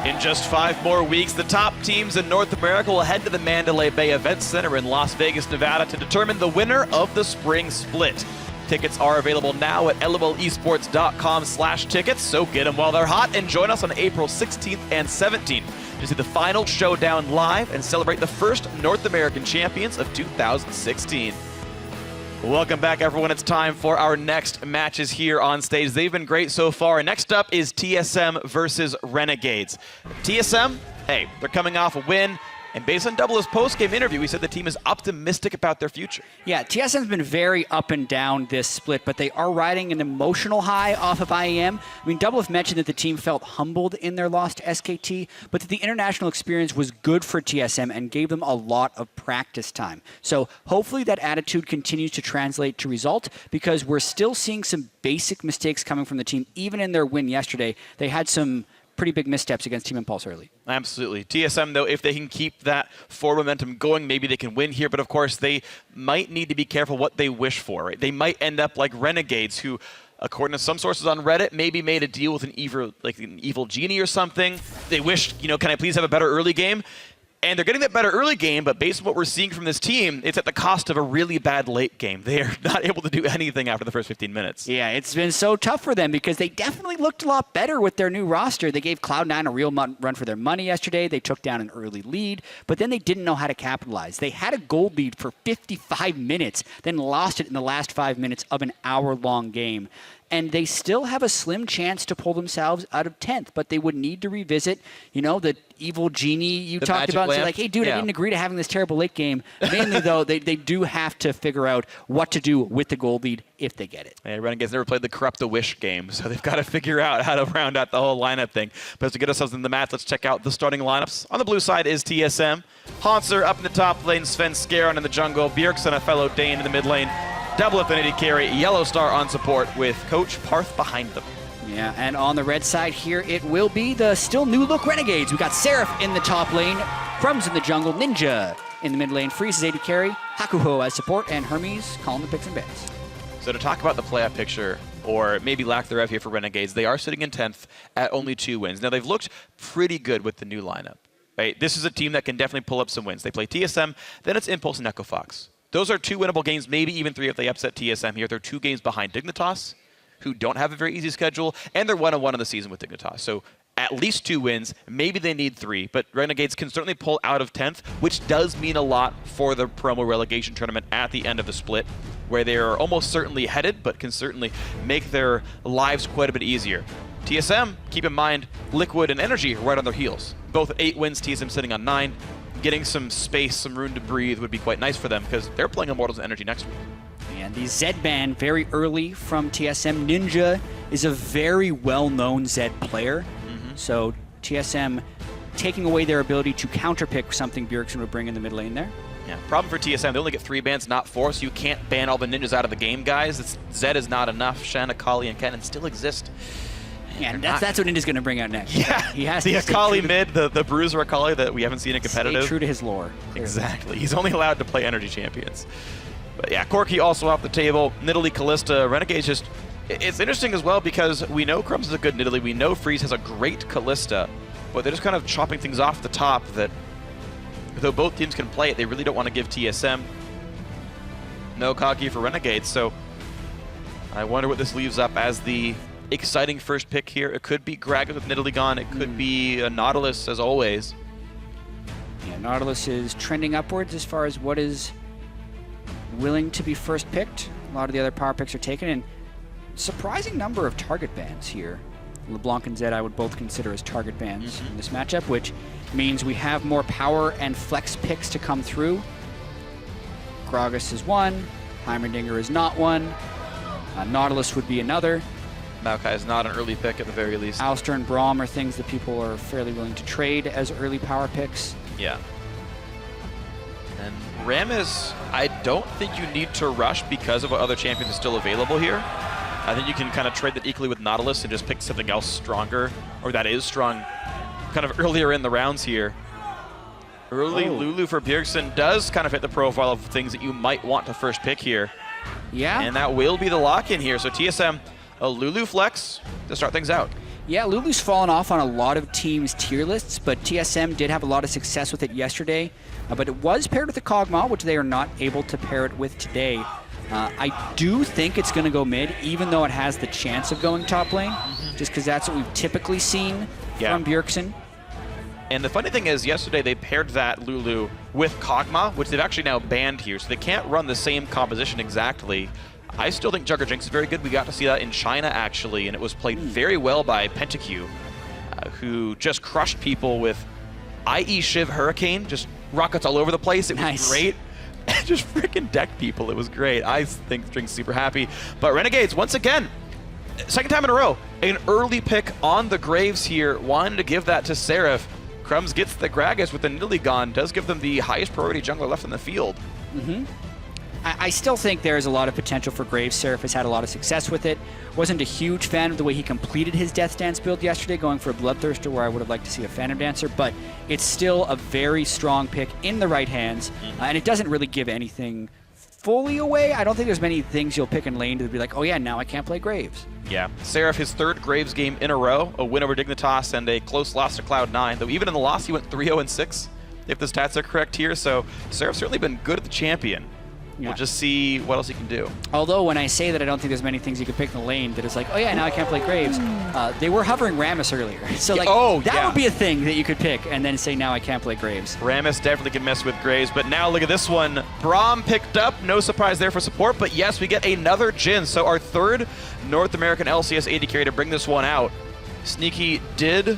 In just 5 more weeks, the top teams in North America will head to the Mandalay Bay Event Center in Las Vegas, Nevada to determine the winner of the spring split. Tickets are available now at lolesports.com/tickets, so get them while they're hot and join us on April 16th and 17th to see the final showdown live and celebrate the first North American champions of 2016. Welcome back, everyone. It's time for our next matches here on stage. They've been great so far. Next up is TSM versus Renegades. TSM, hey, they're coming off a win. And based on Double's post-game interview, he said the team is optimistic about their future. Yeah, TSM's been very up and down this split, but they are riding an emotional high off of IEM. I mean, Double mentioned that the team felt humbled in their loss to SKT, but that the international experience was good for TSM and gave them a lot of practice time. So hopefully that attitude continues to translate to result, because we're still seeing some basic mistakes coming from the team. Even in their win yesterday, they had some pretty big missteps against Team Impulse early. Absolutely. TSM, though, if they can keep that forward momentum going, maybe they can win here. But, of course, they might need to be careful what they wish for. Right? They might end up like Renegades, who, according to some sources on Reddit, maybe made a deal with an evil genie or something. They wished, can I please have a better early game? And they're getting that better early game, but based on what we're seeing from this team, it's at the cost of a really bad late game. They are not able to do anything after the first 15 minutes. Yeah, it's been so tough for them because they definitely looked a lot better with their new roster. They gave Cloud9 a real run for their money yesterday. They took down an early lead, but then they didn't know how to capitalize. They had a gold lead for 55 minutes, then lost it in the last 5 minutes of an hour-long game. And they still have a slim chance to pull themselves out of 10th, but they would need to revisit, the evil genie you talked about. And say, like, hey, dude, I didn't agree to having this terrible late game. Mainly, though, they do have to figure out what to do with the gold lead if they get it. Yeah, Renegades never played the Corrupt the Wish game, so they've got to figure out how to round out the whole lineup thing. But to get ourselves in the match, let's check out the starting lineups. On the blue side is TSM. Hauntzer up in the top lane, Sven Scaron in the jungle, Bjergsen a fellow Dane in the mid lane. Double Affinity carry, Yellow Star on support with Coach Parth behind them. Yeah, and on the red side here, it will be the still new look Renegades. We got Seraph in the top lane, Crumbs in the jungle, Ninja in the mid lane, Freeze as AD carry, Hakuho as support, and Hermes calling the picks and bans. So to talk about the playoff picture, or maybe lack thereof here for Renegades, they are sitting in 10th at only 2 wins. Now they've looked pretty good with the new lineup. Right? This is a team that can definitely pull up some wins. They play TSM, then it's Impulse and Echo Fox. Those are 2 winnable games, maybe even 3 if they upset TSM here. They're 2 games behind Dignitas, who don't have a very easy schedule, and they're 1-1 in the season with Dignitas. So at least 2 wins. Maybe they need 3, but Renegades can certainly pull out of 10th, which does mean a lot for the promo relegation tournament at the end of the split, where they are almost certainly headed, but can certainly make their lives quite a bit easier. TSM, keep in mind, Liquid and Energy right on their heels. Both 8 wins, TSM sitting on 9. Getting some space, some room to breathe would be quite nice for them because they're playing Immortals and Energy next week. And the Zed ban very early from TSM. Ninja is a very well-known Zed player. So TSM taking away their ability to counterpick something Bjergsen would bring in the mid lane there. Yeah, problem for TSM, they only get 3 bans, not 4, so you can't ban all the ninjas out of the game, guys. Zed is not enough. Shen, Akali, and Kennen still exist. Yeah, and that's what Ninja's going to bring out next. Yeah, he has the Akali mid, the Bruiser Akali that we haven't seen in competitive. Stay true to his lore. Clearly. Exactly. He's only allowed to play Energy champions. But yeah, Corki also off the table. Nidalee, Kalista, Renegades just... It's interesting as well because we know Crumbs is a good Nidalee. We know Freeze has a great Kalista, but they're just kind of chopping things off the top that, though both teams can play it, they really don't want to give TSM no Kagi for Renegades. So I wonder what this leaves up as the exciting first pick here. It could be Gragas with Nidalee gone. It could be a Nautilus, as always. Yeah, Nautilus is trending upwards as far as what is willing to be first picked. A lot of the other power picks are taken, and surprising number of target bans here. LeBlanc and Zed I would both consider as target bans in this matchup, which means we have more power and flex picks to come through. Gragas is one. Heimerdinger is not one. Nautilus would be another. Maokai is not an early pick at the very least. Alistair and Braum are things that people are fairly willing to trade as early power picks. Yeah. And Rammus, I don't think you need to rush because of what other champions are still available here. I think you can kind of trade that equally with Nautilus and just pick something else stronger, or that is strong, kind of earlier in the rounds here. Early Lulu for Bjergsen does kind of fit the profile of things that you might want to first pick here. Yeah. And that will be the lock-in here. So TSM, a Lulu flex to start things out. Yeah, Lulu's fallen off on a lot of teams' tier lists, but TSM did have a lot of success with it yesterday. But it was paired with the Kog'Maw, which they are not able to pair it with today. I do think it's going to go mid, even though it has the chance of going top lane, just because that's what we've typically seen from Bjergsen. And the funny thing is, yesterday they paired that Lulu with Kog'Maw, which they've actually now banned here, so they can't run the same composition exactly. I still think Jugger Jinx is very good. We got to see that in China, actually, and it was played very well by PentaQ, who just crushed people with IE Shiv Hurricane, just rockets all over the place. It was great. Just freaking decked people. It was great. I think Jinx is super happy. But Renegades, once again, second time in a row, an early pick on the Graves here. Wanted to give that to Seraph. Crumbs gets the Gragas with the Nidalee gone. Does give them the highest priority jungler left in the field. I still think there's a lot of potential for Graves. Seraph has had a lot of success with it. Wasn't a huge fan of the way he completed his Death Dance build yesterday, going for a Bloodthirster where I would have liked to see a Phantom Dancer, but it's still a very strong pick in the right hands, and it doesn't really give anything fully away. I don't think there's many things you'll pick in lane to be like, oh yeah, now I can't play Graves. Yeah, Seraph, his third Graves game in a row, a win over Dignitas and a close loss to Cloud9, though even in the loss he went 3-0-6, if the stats are correct here, so Seraph's certainly been good at the champion. We'll just see what else he can do. Although when I say that I don't think there's many things you could pick in the lane that is like, oh yeah, now I can't play Graves, they were hovering Rammus earlier. So like, that would be a thing that you could pick and then say, now I can't play Graves. Rammus definitely can mess with Graves, but now look at this one. Braum picked up, no surprise there for support, but yes, we get another Jhin. So our third North American LCS AD carry to bring this one out. Sneaky did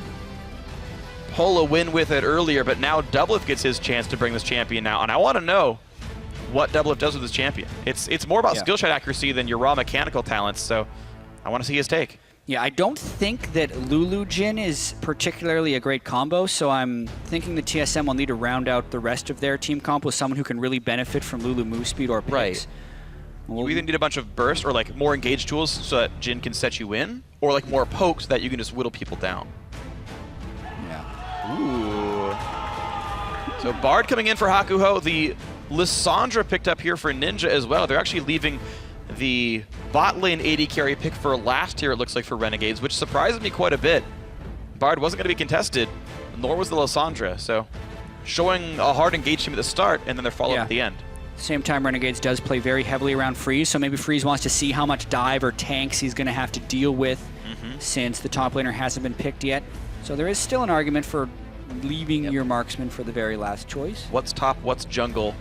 pull a win with it earlier, but now Doublelift gets his chance to bring this champion now, and I want to know what Doublelift does with his champion. It's more about skill shot accuracy than your raw mechanical talents, so I want to see his take. Yeah, I don't think that Lulu Jhin is particularly a great combo, so I'm thinking the TSM will need to round out the rest of their team comp with someone who can really benefit from Lulu move speed or picks. Right. You either need a bunch of burst or like more engaged tools so that Jhin can set you in, or like more pokes so that you can just whittle people down. Yeah. Ooh. So Bard coming in for Hakuho. The Lissandra picked up here for Ninja as well. They're actually leaving the bot lane AD carry pick for last here, it looks like, for Renegades, which surprised me quite a bit. Bard wasn't going to be contested, nor was the Lissandra, so showing a hard engaged team at the start, and then their follow-up at the end. Same time, Renegades does play very heavily around Freeze, so maybe Freeze wants to see how much dive or tanks he's going to have to deal with since the top laner hasn't been picked yet. So there is still an argument for leaving your marksman for the very last choice. What's top, what's jungle?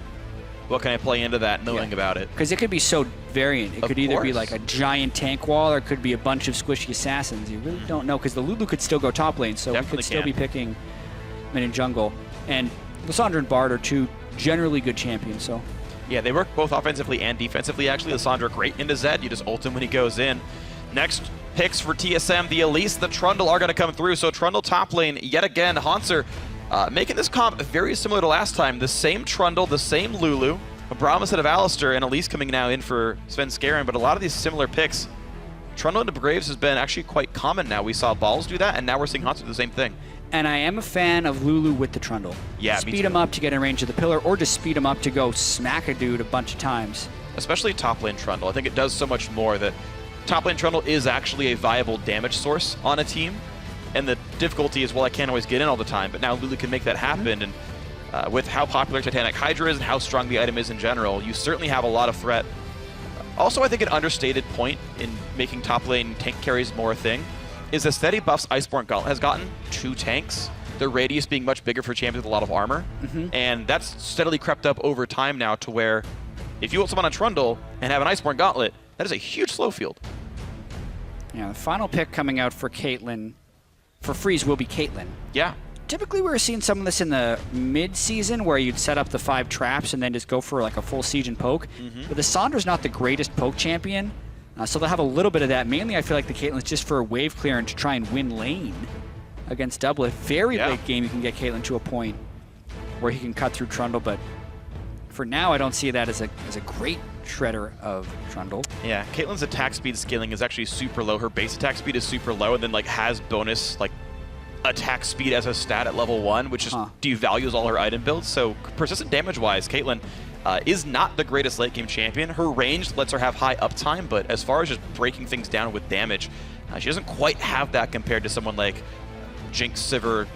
What can I play into that, knowing about it? Because it could be so variant. It could either be like a giant tank wall, or it could be a bunch of squishy assassins. You really don't know, because the Lulu could still go top lane, so we could still be picking mid and jungle. And Lissandra and Bard are two generally good champions, so. Yeah, they work both offensively and defensively, actually. Lissandra great into Zed. You just ult him when he goes in. Next picks for TSM, the Elise, the Trundle are going to come through. So Trundle top lane yet again. Hauntzer making this comp very similar to last time. The same Trundle, the same Lulu, a Braum instead of Alistar, and Elise coming now in for Sven Skaren. But a lot of these similar picks, Trundle into Graves has been actually quite common now. We saw Balls do that, and now we're seeing Hauntzer do the same thing. And I am a fan of Lulu with the Trundle. Yeah, speed him up to get in range of the pillar, or just speed him up to go smack a dude a bunch of times. Especially top lane Trundle. I think it does so much more that top lane Trundle is actually a viable damage source on a team. And the difficulty is, well, I can't always get in all the time, but now Lulu can make that happen. And with how popular Titanic Hydra is and how strong the item is in general, you certainly have a lot of threat. Also, I think an understated point in making top lane tank carries more a thing is the steady buffs Iceborne Gauntlet has gotten 2 tanks, their radius being much bigger for champions with a lot of armor. And that's steadily crept up over time now to where if you ult someone on Trundle and have an Iceborne Gauntlet, that is a huge slow field. Yeah, the final pick coming out for Caitlyn, for Freeze, will be Caitlyn. Yeah. Typically, we were seeing some of this in the mid-season where you'd set up the 5 traps and then just go for like a full siege and poke. But the Sandra's not the greatest poke champion, so they'll have a little bit of that. Mainly, I feel like the Caitlyn's just for a wave clear and to try and win lane against Doublelift. Very late game, you can get Caitlyn to a point where he can cut through Trundle, but for now, I don't see that as a great shredder of Trundle. Yeah, Caitlyn's attack speed scaling is actually super low. Her base attack speed is super low, and then like has bonus like attack speed as a stat at level 1, which just devalues all her item builds. So persistent damage-wise, Caitlyn is not the greatest late game champion. Her range lets her have high uptime, but as far as just breaking things down with damage, she doesn't quite have that compared to someone like Jinx, Sivir,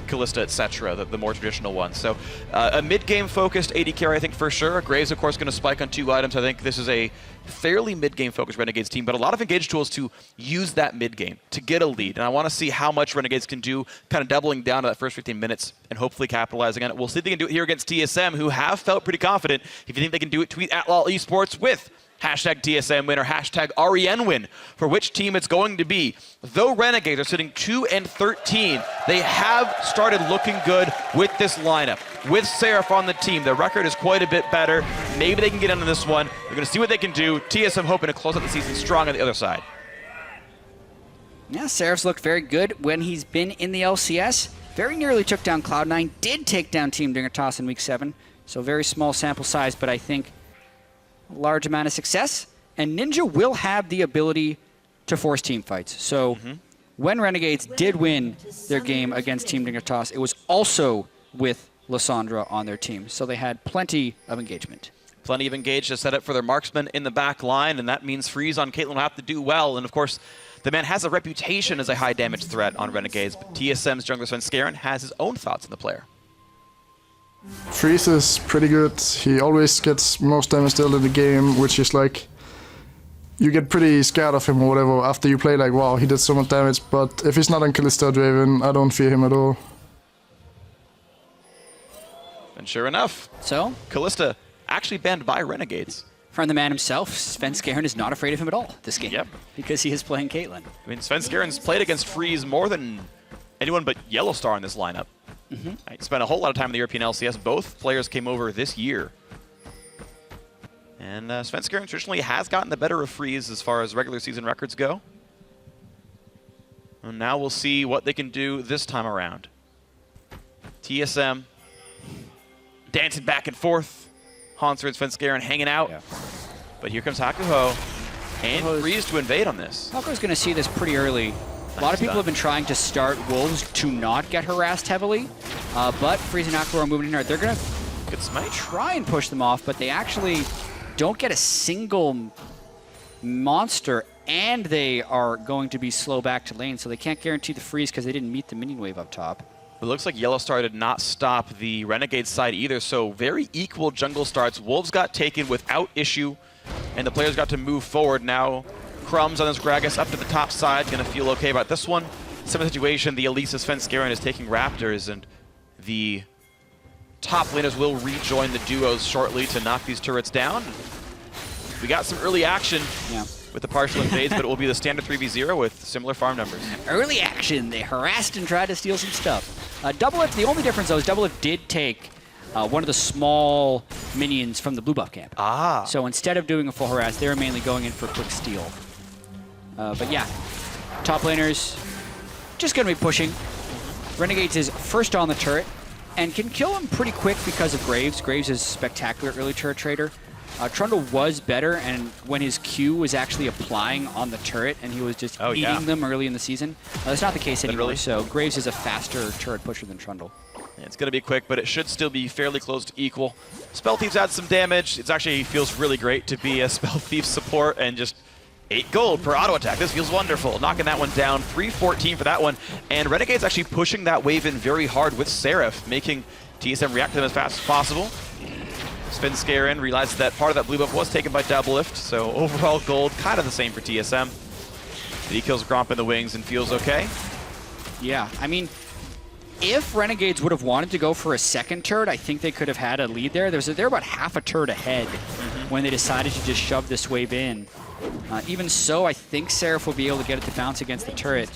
Kalista, etc., the more traditional ones. So a mid-game focused AD carry, I think, for sure. Graves, of course, going to spike on 2 items. I think this is a fairly mid-game focused Renegades team, but a lot of engage tools to use that mid-game to get a lead. And I want to see how much Renegades can do, kind of doubling down to that first 15 minutes and hopefully capitalizing on it. We'll see if they can do it here against TSM, who have felt pretty confident. If you think they can do it, tweet at LOL Esports with hashtag TSM win or hashtag REN win for which team it's going to be. Though Renegades are sitting 2-13, they have started looking good with this lineup. With Seraph on the team, their record is quite a bit better. Maybe they can get into this one. We're going to see what they can do. TSM hoping to close out the season strong on the other side. Yeah, Seraph's looked very good when he's been in the LCS. Very nearly took down Cloud9, did take down Team Dignitas in Week 7. So very small sample size, but I think large amount of success, and Ninja will have the ability to force team fights. So when Renegades did win their game against Team Dignitas, it was also with Lissandra on their team. So they had plenty of engagement. Plenty of engage to set up for their marksman in the back line, and that means Freeze on Caitlyn will have to do well. And of course, the man has a reputation as a high damage threat on Renegades, but TSM's jungler FLICKR has his own thoughts on the player. Freeze is pretty good. He always gets most damage dealt in the game, which is like, you get pretty scared of him or whatever after you play like, wow, he did so much damage. But if he's not on Kalista Draven, I don't fear him at all. And sure enough, So Kalista actually banned by Renegades. from the man himself, FLICKR is not afraid of him at all this game. Yep. Because he is playing Caitlyn. I mean, FLICKR's played against Freeze more than anyone but Yellowstar in this lineup. I spent a whole lot of time in the European LCS. Both players came over this year. And FLICKR traditionally has gotten the better of Freeze as far as regular season records go. And now we'll see what they can do this time around. TSM dancing back and forth. Haunter and FLICKR hanging out. Yeah. But here comes Hakuho and Freeze to invade on this. Hakuho's going to see this pretty early. A lot of people have been trying to start Wolves to not get harassed heavily, but Freeze and Hakuho are moving in hard. They're going to Good smite. try and push them off, but they actually don't get a single monster, and they are going to be slow back to lane, so they can't guarantee the freeze because they didn't meet the minion wave up top. It looks like Yellowstar did not stop the Renegade side either, so very equal jungle starts. Wolves got taken without issue, and the players got to move forward. Now Crumbs on this Gragas up to the top side, gonna feel okay about this one. Similar situation, the Elisa's FLICKR is taking Raptors, and the top laners will rejoin the duos shortly to knock these turrets down. We got some early action with the partial invades, but it will be the standard 3v0 with similar farm numbers. Early action, they harassed and tried to steal some stuff. Doublelift, the only difference though is Doublelift did take one of the small minions from the blue buff camp. So instead of doing a full harass, they were mainly going in for quick steal. But yeah, top laners just going to be pushing. Renegades is first on the turret and can kill him pretty quick because of Graves. Graves is a spectacular early turret trader. Trundle was better, and when his Q was actually applying on the turret and he was just eating them early in the season. That's not the case anymore, so Graves is a faster turret pusher than Trundle. Yeah, it's going to be quick, but it should still be fairly close to equal. Spell Thief's had some damage. It actually feels really great to be a Spell Thief support and just 8 gold per auto attack. This feels wonderful. Knocking that one down, 314 for that one. And Renegade's actually pushing that wave in very hard with Seraph, making TSM react to them as fast as possible. FLICKR realized that part of that blue buff was taken by Doublelift, so overall gold kind of the same for TSM. But he kills Gromp in the wings and feels okay. Yeah, I mean, if Renegades would have wanted to go for a second turret, I think they could have had a lead there. They're about half a turret ahead when they decided to just shove this wave in. Even so, I think Seraph will be able to get it to bounce against the turret.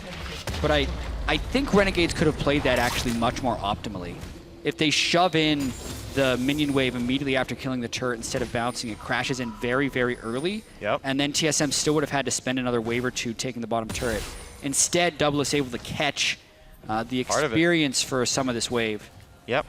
But I think Renegades could have played that actually much more optimally. If they shove in the minion wave immediately after killing the turret instead of bouncing, it crashes in very, very early. And then TSM still would have had to spend another wave or two taking the bottom turret. Instead, Double is able to catch the experience for some of this wave. And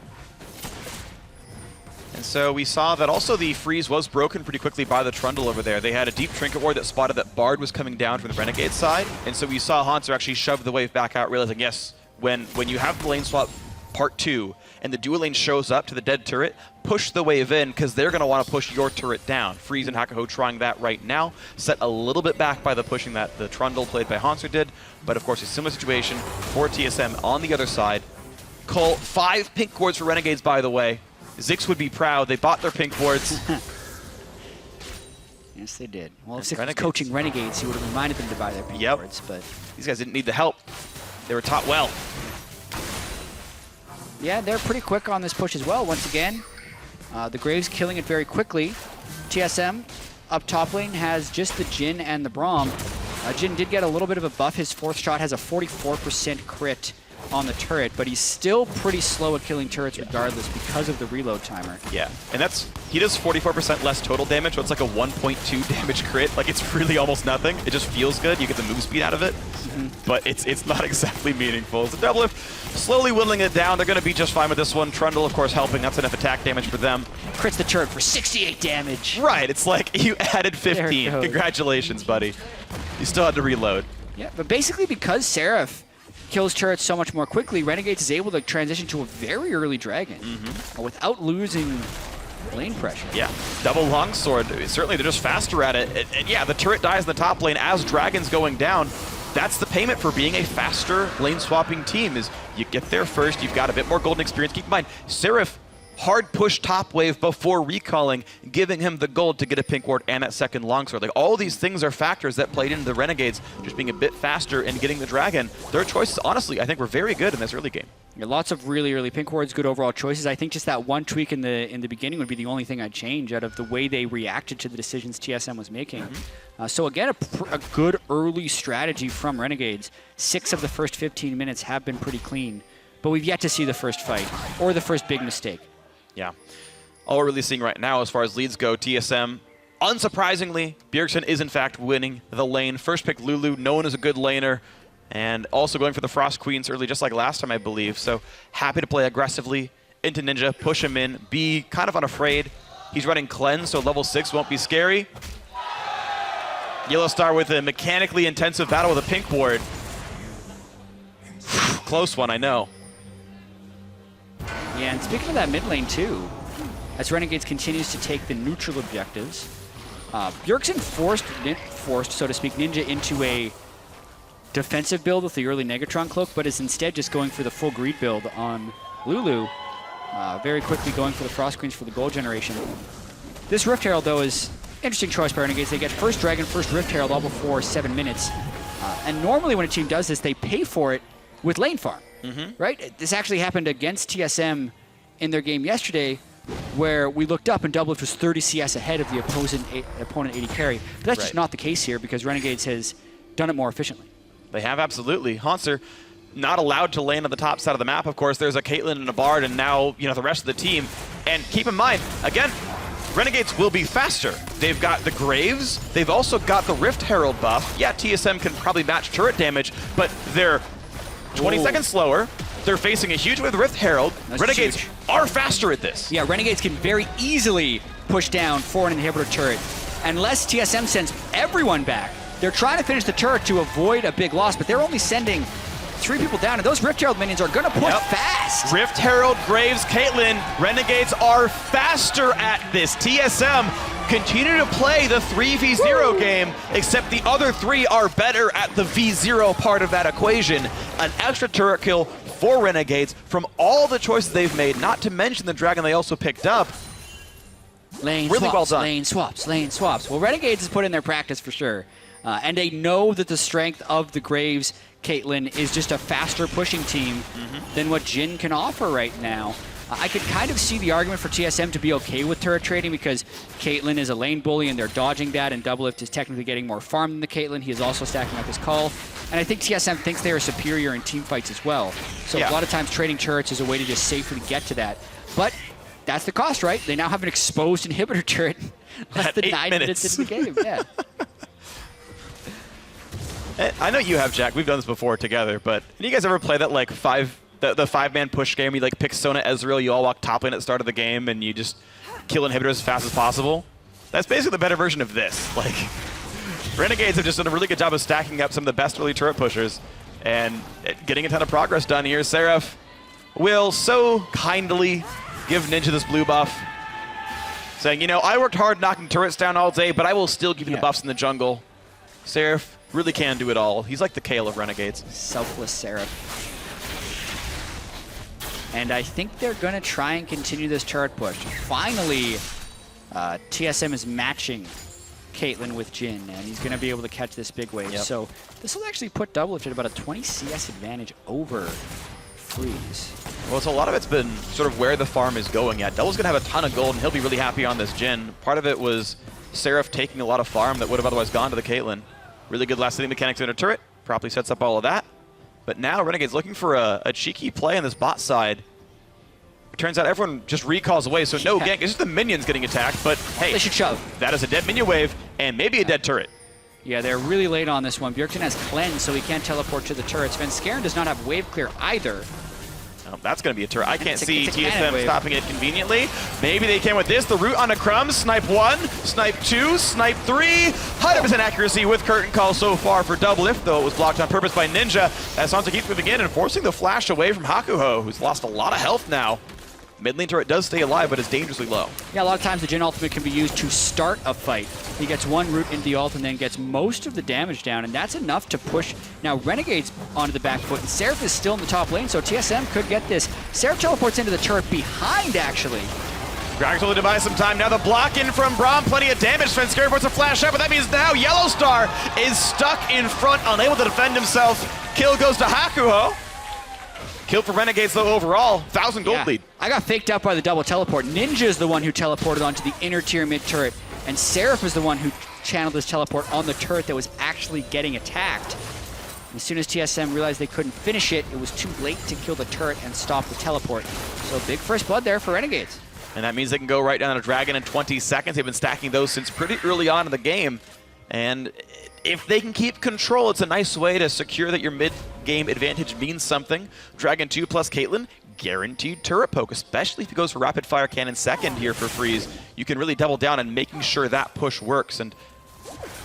so we saw that also the freeze was broken pretty quickly by the Trundle over there. They had a deep Trinket Ward that spotted that Bard was coming down from the Renegade side. And so we saw Haunter actually shove the wave back out, realizing, yes, when you have the lane swap part 2, and the dual lane shows up to the dead turret, push the wave in, because they're going to want to push your turret down. Freeze and Hakaho trying that right now. Set a little bit back by the pushing that the Trundle played by Hanser did, but of course a similar situation for TSM on the other side. Cole, 5 pink boards for Renegades, by the way. Zix would be proud. They bought their pink boards. Yes, they did. Well, if Zix was coaching Renegades, he would have reminded them to buy their pink boards, but these guys didn't need the help. They were taught well. Yeah, they're pretty quick on this push as well. Once again, the Graves killing it very quickly. TSM up top lane has just the Jhin and the Braum. Jhin did get a little bit of a buff. His 4th shot has a 44% crit on the turret, but he's still pretty slow at killing turrets regardless because of the reload timer. Yeah, and he does 44% less total damage, so it's like a 1.2 damage crit. Like, it's really almost nothing. It just feels good. You get the move speed out of it, but it's not exactly meaningful. So Doublelift slowly whittling it down. They're going to be just fine with this one. Trundle, of course, helping. That's enough attack damage for them. Crits the turret for 68 damage. Right, it's like you added 15. Congratulations, buddy. You still had to reload. Yeah, but basically because Seraph kills turrets so much more quickly, Renegades is able to transition to a very early dragon without losing lane pressure. Yeah, double longsword. Certainly, they're just faster at it. And yeah, the turret dies in the top lane as dragon's going down. That's the payment for being a faster lane swapping team, is you get there first, you've got a bit more golden experience. Keep in mind, Seraph hard push top wave before recalling, giving him the gold to get a pink ward and that second longsword. Like, all these things are factors that played into the Renegades just being a bit faster and getting the dragon. Their choices, honestly, I think were very good in this early game. Yeah, lots of really early pink wards, good overall choices. I think just that one tweak in the beginning would be the only thing I'd change out of the way they reacted to the decisions TSM was making. So again, a good early strategy from Renegades. 6 of the first 15 minutes have been pretty clean, but we've yet to see the first fight or the first big mistake. Yeah. All we're really seeing right now as far as leads go, TSM, unsurprisingly, Bjergsen is in fact winning the lane. First pick Lulu, known as a good laner, and also going for the Frost Queens early, just like last time, I believe. So happy to play aggressively into Ninja, push him in, be kind of unafraid. He's running Cleanse, so level 6 won't be scary. Yellow Star with a mechanically intensive battle with a pink ward. Close one, I know. Yeah, and speaking of that mid lane too, as Renegades continues to take the neutral objectives, Bjergsen forced, so to speak, Ninja into a defensive build with the early Negatron cloak, but is instead just going for the full greed build on Lulu, very quickly going for the Frost Queens for the gold generation. This Rift Herald, though, is interesting choice by Renegades. They get first Dragon, first Rift Herald all before 7 minutes. And normally when a team does this, they pay for it with lane farm. Right? This actually happened against TSM in their game yesterday, where we looked up and Doublelift was 30 CS ahead of the opponent 80 carry. But that's just not the case here because Renegades has done it more efficiently. They have, absolutely. Hanser not allowed to lane on the top side of the map, of course. There's a Caitlyn and a Bard, and now, the rest of the team. And keep in mind, again, Renegades will be faster. They've got the Graves. They've also got the Rift Herald buff. Yeah, TSM can probably match turret damage, but they're 20 seconds slower. They're facing a huge wave of Rift Herald. Renegades are faster at this. Yeah, Renegades can very easily push down for an inhibitor turret. Unless TSM sends everyone back, they're trying to finish the turret to avoid a big loss, but they're only sending 3 people down, and those Rift Herald minions are going to push fast. Rift Herald, Graves, Caitlyn. Renegades are faster at this. TSM continue to play the 3v0 game, except the other 3 are better at the v0 part of that equation. An extra turret kill for Renegades from all the choices they've made, not to mention the dragon they also picked up. Lane really swaps, well done. Lane swaps, lane swaps. Well, Renegades has put in their practice for sure. And they know that the strength of the Graves Caitlyn is just a faster pushing team than what Jhin can offer right now. I could kind of see the argument for TSM to be okay with turret trading because Caitlyn is a lane bully and they're dodging that, and Doublelift is technically getting more farm than the Caitlyn. He is also stacking up his call. And I think TSM thinks they are superior in team fights as well. So a lot of times trading turrets is a way to just safely get to that. But that's the cost, right? They now have an exposed inhibitor turret less than 9 minutes into the game. Yeah. I know you have, Jack. We've done this before together, but did you guys ever play that like the 5-man push game where you like pick Sona Ezreal, you all walk top lane at the start of the game, and you just kill inhibitors as fast as possible? That's basically the better version of this. Like, Renegades have just done a really good job of stacking up some of the best early turret pushers and getting a ton of progress done here. Seraph will so kindly give Ninja this blue buff, saying, you know, I worked hard knocking turrets down all day, but I will still give you the buffs in the jungle. Seraph really can do it all. He's like the Kale of Renegades. Selfless Seraph. And I think they're going to try and continue this turret push. Finally, TSM is matching Caitlyn with Jhin, and he's going to be able to catch this big wave. So this will actually put Doublelift at about a 20 CS advantage over Freeze. Well, so a lot of it's been sort of where the farm is going at. Double's going to have a ton of gold, and he'll be really happy on this Jhin. Part of it was Seraph taking a lot of farm that would have otherwise gone to the Caitlyn. Really good last hitting mechanics in a turret. Properly sets up all of that. But now Renegade's looking for a cheeky play on this bot side. It turns out everyone just recalls away, so no gank. It's just the minions getting attacked, but hey, they should shove. That is a dead minion wave and maybe a dead turret. Yeah, they're really late on this one. Bjergsen has cleanse, so he can't teleport to the turrets. Svenskeren does not have wave clear either. Oh, that's going to be a turret. I can't see TSM stopping it conveniently. Maybe they can with this. The root on a Crumb. Snipe 1, Snipe 2, Snipe 3. 100% accuracy with Curtain Call so far for Doublelift, though it was blocked on purpose by Ninja. As Sansa keeps moving in and forcing the flash away from Hakuho, who's lost a lot of health now. Mid lane turret does stay alive, but is dangerously low. Yeah, a lot of times the Jhin ultimate can be used to start a fight. He gets one root into the ult and then gets most of the damage down, and that's enough to push now Renegades onto the back foot. And Seraph is still in the top lane, so TSM could get this. Seraph teleports into the turret behind, actually. Gragas will devise some time. Now the block in from Braum, plenty of damage. Svenskeren puts a flash up, but that means now Yellow Star is stuck in front, unable to defend himself. Kill goes to Hakuho. Kill for Renegades, though, overall. 1,000 gold lead. I got faked out by the double teleport. Ninja is the one who teleported onto the inner tier mid turret, and Seraph is the one who channeled his teleport on the turret that was actually getting attacked. As soon as TSM realized they couldn't finish it, it was too late to kill the turret and stop the teleport. So big first blood there for Renegades. And that means they can go right down to Dragon in 20 seconds. They've been stacking those since pretty early on in the game. And if they can keep control, it's a nice way to secure that your mid-game advantage means something. Dragon 2 plus Caitlyn, guaranteed turret poke, especially if he goes for Rapid Fire Cannon second here for Freeze. You can really double down on making sure that push works. And,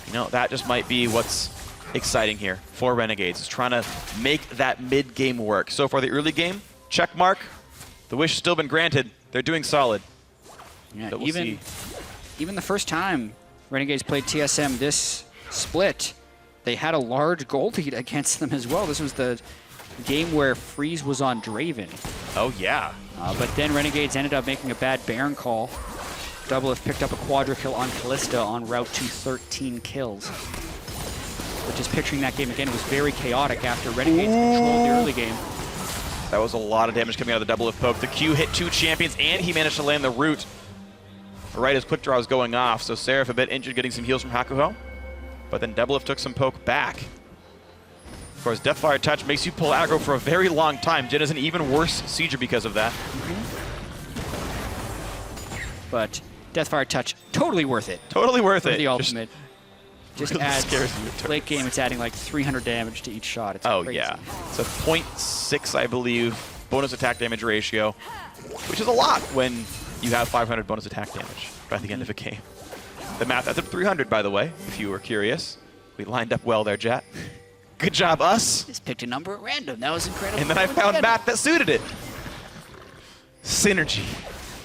you know, that just might be what's exciting here for Renegades, is trying to make that mid-game work. So far, the early game, check mark. The wish has still been granted. They're doing solid. Yeah, even the first time Renegades played TSM this split, they had a large gold lead against them as well. This was the game where Freeze was on Draven. Oh, yeah. But then Renegades ended up making a bad Baron call. Doublelift picked up a quadra kill on Kalista en route to 13 kills. But just picturing that game again, it was very chaotic after Renegades controlled the early game. That was a lot of damage coming out of the Doublelift poke. The Q hit 2 champions, and he managed to land the root right as Quick Draw was going off. So Seraph a bit injured, getting some heals from Hakuho. But then Doublelift took some poke back. Of course, Deathfire Touch makes you pull aggro for a very long time. Jhin is an even worse sieger because of that. But Deathfire Touch, totally worth it. Totally worth it. The ultimate. Just really adds, scares you. late game, it's adding like 300 damage to each shot. It's crazy. Yeah. It's a 0.6, I believe, bonus attack damage ratio, which is a lot when you have 500 bonus attack damage by the end of a game. The math adds up 300, by the way, if you were curious. We lined up well there, Jet. Good job, us. Just picked a number at random. That was incredible. And then I found math that suited it. Synergy.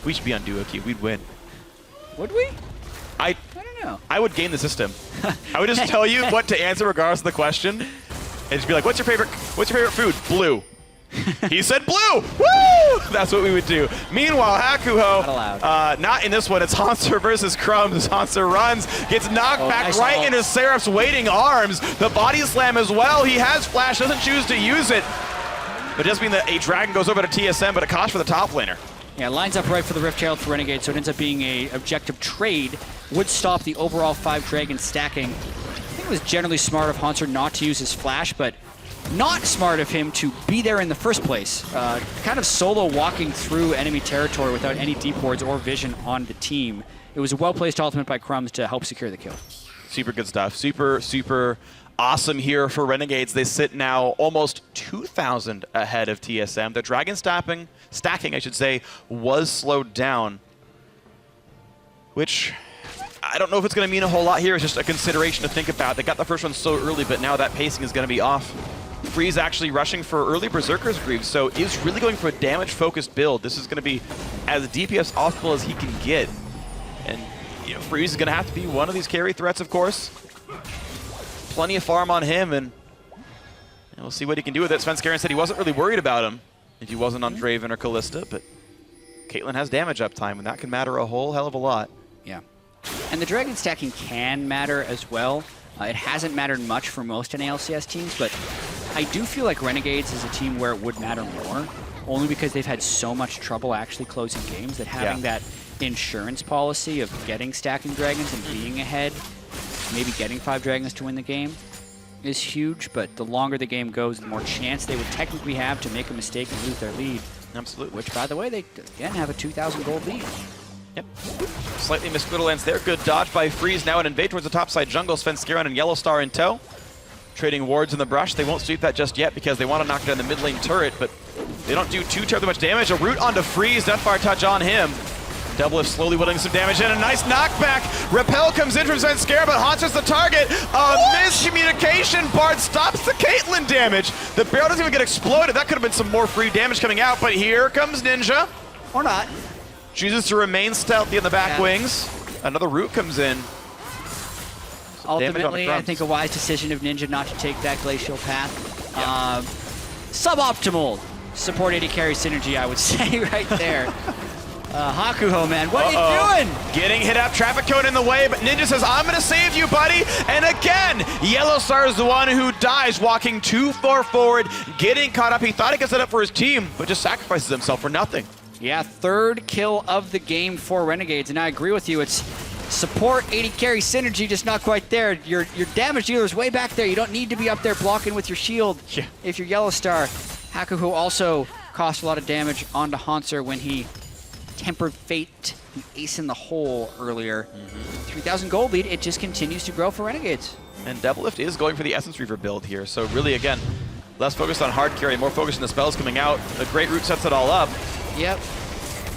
We should be on duo queue. We'd win. Would we? I don't know. I would game the system. I would just tell you what to answer regardless of the question, and just be like, "What's your favorite food?" Blue. He said blue. Woo! That's what we would do. Meanwhile, Hakuho, not in this one. It's Hanser versus Crumbs. Hanser runs, gets knocked back right into Seraph's waiting arms. The body slam as well. He has flash, doesn't choose to use it. But it does mean that a dragon goes over to TSM, but a cost for the top laner. Yeah, lines up right for the Rift Herald for Renegade, so it ends up being a objective trade. Would stop the overall 5 dragon stacking. I think it was generally smart of Hanser not to use his flash, but not smart of him to be there in the first place. Kind of solo walking through enemy territory without any deep wards or vision on the team. It was a well-placed ultimate by Crumbs to help secure the kill. Super good stuff. Super, super awesome here for Renegades. They sit now almost 2,000 ahead of TSM. The dragon stacking, I should say, was slowed down, which I don't know if it's going to mean a whole lot here. It's just a consideration to think about. They got the first one so early, but now that pacing is going to be off. Freeze actually rushing for early Berserker's Greaves, so is really going for a damage-focused build. This is going to be as DPS optimal as he can get. And you know, Freeze is going to have to be one of these carry threats, of course. Plenty of farm on him, and we'll see what he can do with it. Svenskeren said he wasn't really worried about him if he wasn't on Draven or Callista, but Caitlyn has damage uptime, and that can matter a whole hell of a lot. Yeah. And the Dragon stacking can matter as well. It hasn't mattered much for most NA LCS teams, but I do feel like Renegades is a team where it would matter more, only because they've had so much trouble actually closing games that having that insurance policy of getting stacking dragons and being ahead, maybe getting 5 dragons to win the game, is huge. But the longer the game goes, the more chance they would technically have to make a mistake and lose their lead. Absolutely. Which, by the way, they again have a 2,000 gold lead. Yep. Slightly missed Glitter Lance there. Good dodge by Freeze. Now an invade towards the top side jungle. Svenskeren and Yellowstar in tow. Trading wards in the brush. They won't sweep that just yet because they want to knock down the mid lane turret, but they don't do too terribly much damage. A root onto Freeze. Deathfire touch on him. Doublelift slowly whittling some damage in. A nice knockback. Repel comes in from Svenskeren, but Haunter's the target. Miscommunication. Bard stops the Caitlyn damage. The barrel doesn't even get exploded. That could have been some more free damage coming out, but here comes Ninja. Or not. Chooses to remain stealthy in the back wings. Another root comes in. Ultimately, I think a wise decision of Ninja not to take that glacial path. Suboptimal support AD carry synergy, I would say, right there. Hakuho, man, what are you doing? Getting hit up, traffic cone in the way, but Ninja says, I'm gonna save you, buddy. And again, Yellowstar is the one who dies, walking too far forward, getting caught up. He thought he could set up for his team, but just sacrifices himself for nothing. Yeah, 3rd kill of the game for Renegades, and I agree with you. It's support 80 carry synergy, just not quite there. Your damage dealer is way back there. You don't need to be up there blocking with your shield if you're Yellowstar. Hakuho also cost a lot of damage onto Haunter when he tempered fate the ace in the hole earlier. 3,000 gold lead. It just continues to grow for Renegades. And Doublelift is going for the Essence Reaver build here, so really, again, less focused on hard carry, more focused on the spells coming out. The Great Root sets it all up. Yep.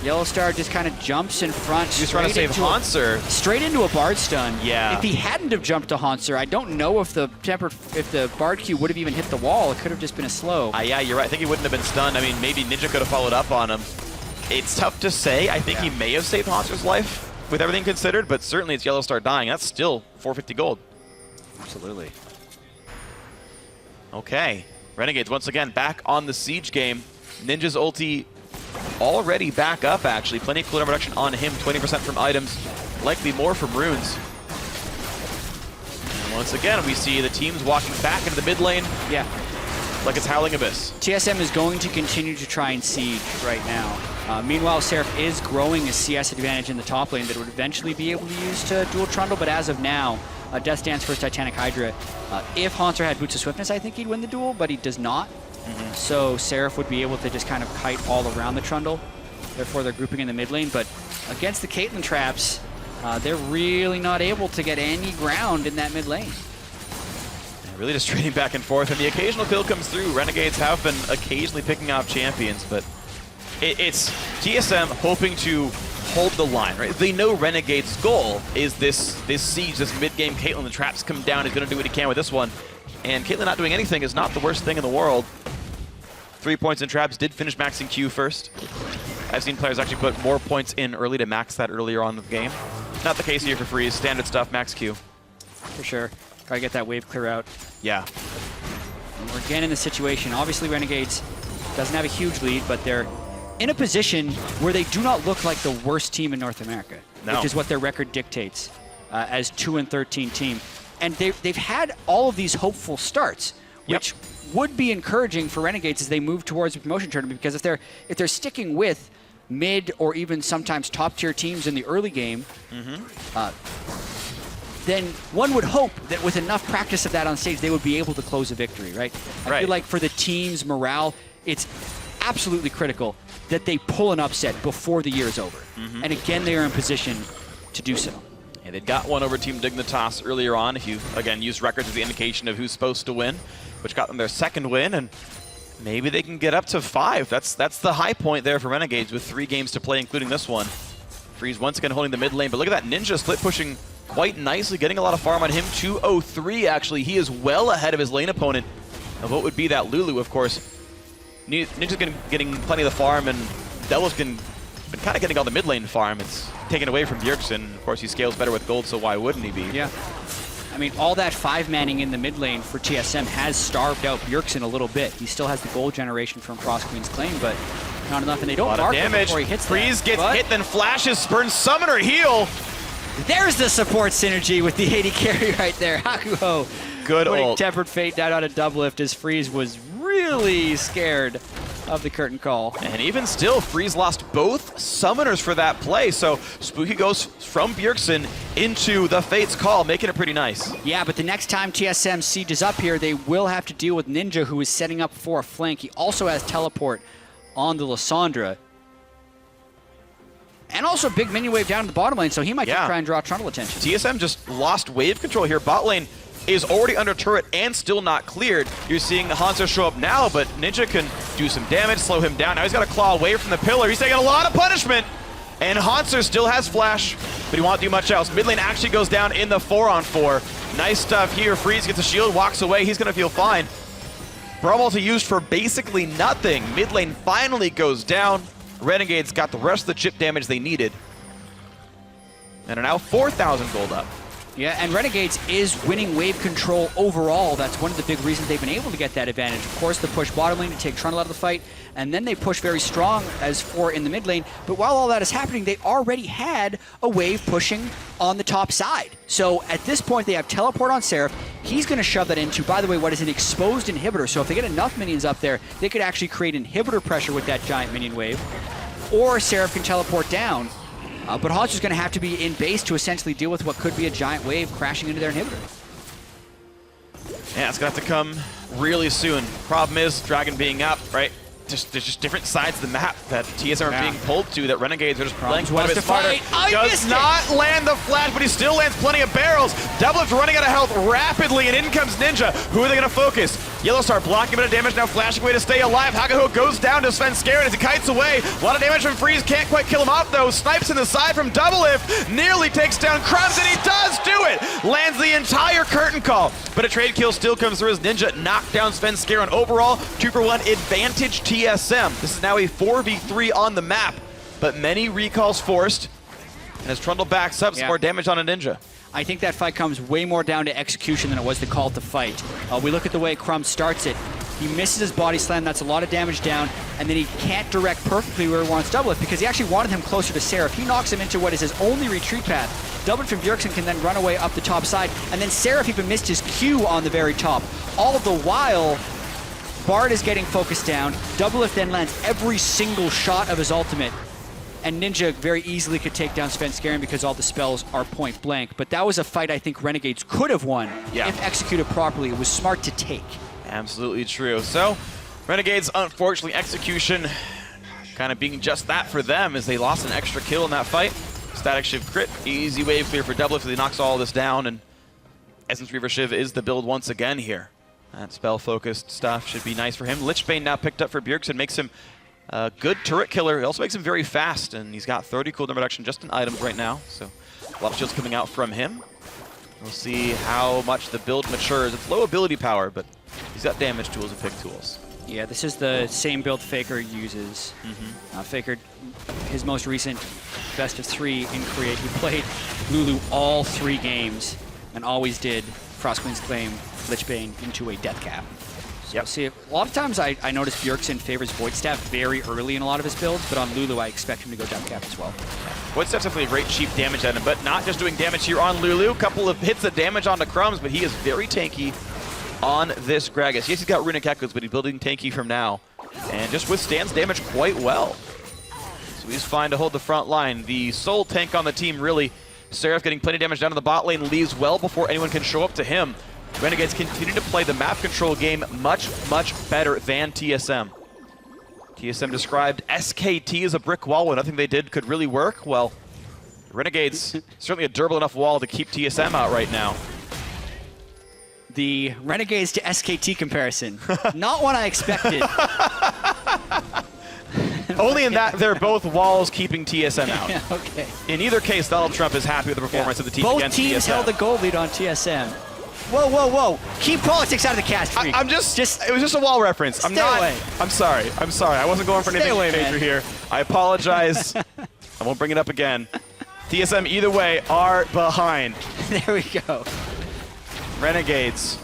Yellowstar just kind of jumps in front. He's trying to save Haunter. Straight into a Bard stun. Yeah. If he hadn't have jumped to Haunter, I don't know if the Bard Q would have even hit the wall. It could have just been a slow. Yeah, you're right. I think he wouldn't have been stunned. I mean, maybe Ninja could have followed up on him. It's tough to say. I think he may have saved Haunter's life with everything considered, but certainly it's Yellowstar dying. That's still 450 gold. Absolutely. Okay. Renegades once again back on the siege game. Ninja's ulti already back up, actually. Plenty of cooldown reduction on him. 20% from items, likely more from runes. And once again, we see the teams walking back into the mid lane. Yeah. Like it's Howling Abyss. TSM is going to continue to try and siege right now. Meanwhile, Seraph is growing a CS advantage in the top lane that would eventually be able to use to dual trundle, but as of now, Death Dance versus Titanic Hydra. If Haunter had Boots of Swiftness, I think he'd win the duel, but he does not. So Seraph would be able to just kind of kite all around the trundle. Therefore, they're grouping in the mid lane. But against the Caitlyn traps, they're really not able to get any ground in that mid lane. Really just trading back and forth, and the occasional kill comes through. Renegades have been occasionally picking off champions, but it's TSM hoping to hold the line, right? They know Renegade's goal is this siege, this mid-game Caitlyn. The traps come down, he's going to do what he can with this one. And Caitlyn not doing anything is not the worst thing in the world. 3 points in traps, did finish maxing Q first. I've seen players actually put more points in early to max that earlier on in the game. Not the case here for Freeze, standard stuff, max Q. For sure. Gotta get that wave clear out. Yeah. And we're again in the situation. Obviously, Renegades doesn't have a huge lead, but they're in a position where they do not look like the worst team in North America, which is what their record dictates as 2-13 team. And they've had all of these hopeful starts, which would be encouraging for Renegades as they move towards the promotion tournament, because if they're sticking with mid or even sometimes top tier teams in the early game, then one would hope that with enough practice of that on stage, they would be able to close a victory, right? I feel like for the team's morale, it's absolutely critical that they pull an upset before the year is over. And again, they are in position to do so. And they got one over Team Dignitas earlier on, if you, again, use records as the indication of who's supposed to win, which got them their second win, and maybe they can get up to 5. That's the high point there for Renegades with 3 games to play, including this one. Freeze once again holding the mid lane, but look at that Ninja split pushing quite nicely, getting a lot of farm on him. 203, actually. He is well ahead of his lane opponent. of what would be that Lulu, of course. Ninja's getting plenty of the farm, and Devil's been kind of getting all the mid lane farm. It's taken away from Bjergsen. Of course, he scales better with gold, so why wouldn't he be? Yeah. I mean, all that 5-manning in the mid lane for TSM has starved out Bjergsen a little bit. He still has the gold generation from Cross Queen's Claim, but not enough, and they don't mark him before he hits Freeze gets hit, then flashes, spurns Summoner heal. There's the support synergy with the AD carry right there. Hakuho. Good ult. Tempered Fate down on a double-lift as Freeze was really scared of the curtain call. And even still, Freeze lost both summoners for that play, so Spooky goes from Bjergsen into the Fate's call, making it pretty nice. Yeah, but the next time TSM sieges up here, they will have to deal with Ninja, who is setting up for a flank. He also has teleport on the Lissandra. And also big minion wave down to the bottom lane, so he might just try and draw Trundle attention. TSM just lost wave control here. Bot lane is already under turret and still not cleared. You're seeing the Hanzo show up now, but Ninja can do some damage, slow him down. Now he's got to claw away from the pillar. He's taking a lot of punishment. And Hanzo still has flash, but he won't do much else. Mid lane actually goes down in the 4-on-4. Nice stuff here. Freeze gets a shield, walks away. He's going to feel fine. Braum ulti used for basically nothing. Mid lane finally goes down. Renegades got the rest of the chip damage they needed. And are now 4,000 gold up. Yeah, and Renegades is winning wave control overall. That's one of the big reasons they've been able to get that advantage. Of course, the push bottom lane to take Trundle out of the fight, and then they push very strong as for in the mid lane. But while all that is happening, they already had a wave pushing on the top side. So at this point, they have teleport on Seraph. He's going to shove that into, by the way, what is an exposed inhibitor. So if they get enough minions up there, they could actually create inhibitor pressure with that giant minion wave. Or Seraph can teleport down. But Hanzo's going to have to be in base to essentially deal with what could be a giant wave crashing into their inhibitor. Yeah, it's going to have to come really soon. Problem is, Dragon being up, right? There's just different sides of the map that TSM are being pulled to, that Renegades are just playing quite a bit smarter. Does not land the flash, but he still lands plenty of barrels. Doublelift running out of health rapidly, and in comes Ninja. Who are they going to focus? Yellowstar blocking a bit of damage, now flashing away to stay alive. Hagaho goes down to Sven Skaren as he kites away. A lot of damage from Freeze, can't quite kill him off though. Snipes in the side from Doublelift, nearly takes down Crumbs, and he does do it! Lands the entire curtain call, but a trade kill still comes through as Ninja knocked down Sven Skaren. Overall, 2-for-1 advantage TSM. This is now a 4v3 on the map, but many recalls forced. And as Trundle backs up, some more damage on a Ninja. I think that fight comes way more down to execution than it was the call to fight. We look at the way Crumb starts it. He misses his body slam, that's a lot of damage down, and then he can't direct perfectly where he wants Doublelift because he actually wanted him closer to Seraph. He knocks him into what is his only retreat path. Doublelift from Bjergsen can then run away up the top side, and then Seraph even missed his Q on the very top. All the while, Bard is getting focused down. Doublelift then lands every single shot of his ultimate. And Ninja very easily could take down Sven Skaren because all the spells are point blank. But that was a fight I think Renegades could have won if executed properly. It was smart to take. Absolutely true. So, Renegades, unfortunately, execution kind of being just that for them as they lost an extra kill in that fight. Static Shiv crit, easy wave clear for Doublelift, so he knocks all this down, and Essence Reaver Shiv is the build once again here. That spell-focused stuff should be nice for him. Lichbane now picked up for Bjergsen, makes him a good turret killer. It also makes him very fast, and he's got 30 cooldown reduction just in items right now, so a lot of shields coming out from him. We'll see how much the build matures. It's low ability power, but he's got damage tools and pick tools. Yeah, this is the same build FLICKR uses. FLICKR, his most recent best of 3 in Create, he played Lulu all 3 games and always did Frost Queen's Claim, Lichbane into a death cap. So see, a lot of times I notice Bjergsen favors Void Staff very early in a lot of his builds, but on Lulu I expect him to go death cap as well. Void Staff's definitely a great cheap damage item, but not just doing damage here on Lulu. Couple of hits of damage onto Crumbs, but he is very tanky on this Gragas. Yes, he's got Runic Echoes, but he's building tanky from now, and just withstands damage quite well. So he's fine to hold the front line. The sole tank on the team, really. Seraph getting plenty of damage down to the bot lane, leaves well before anyone can show up to him. Renegades continue to play the map control game much, much better than TSM. TSM described SKT as a brick wall when nothing they did could really work. Well, Renegades, certainly a durable enough wall to keep TSM out right now. The Renegades to SKT comparison, not one I expected. Only in that they're both walls keeping TSM out. Yeah, okay. In either case, Donald Trump is happy with the performance of the team Both against teams TSM. held the goal lead on TSM. Whoa, whoa, whoa. Keep politics out of the cast, Freak. I'm just, it was just a wall reference. Stay away. I'm sorry. I wasn't going for anything major here. I apologize. I won't bring it up again. TSM, either way, are behind. There we go. Renegades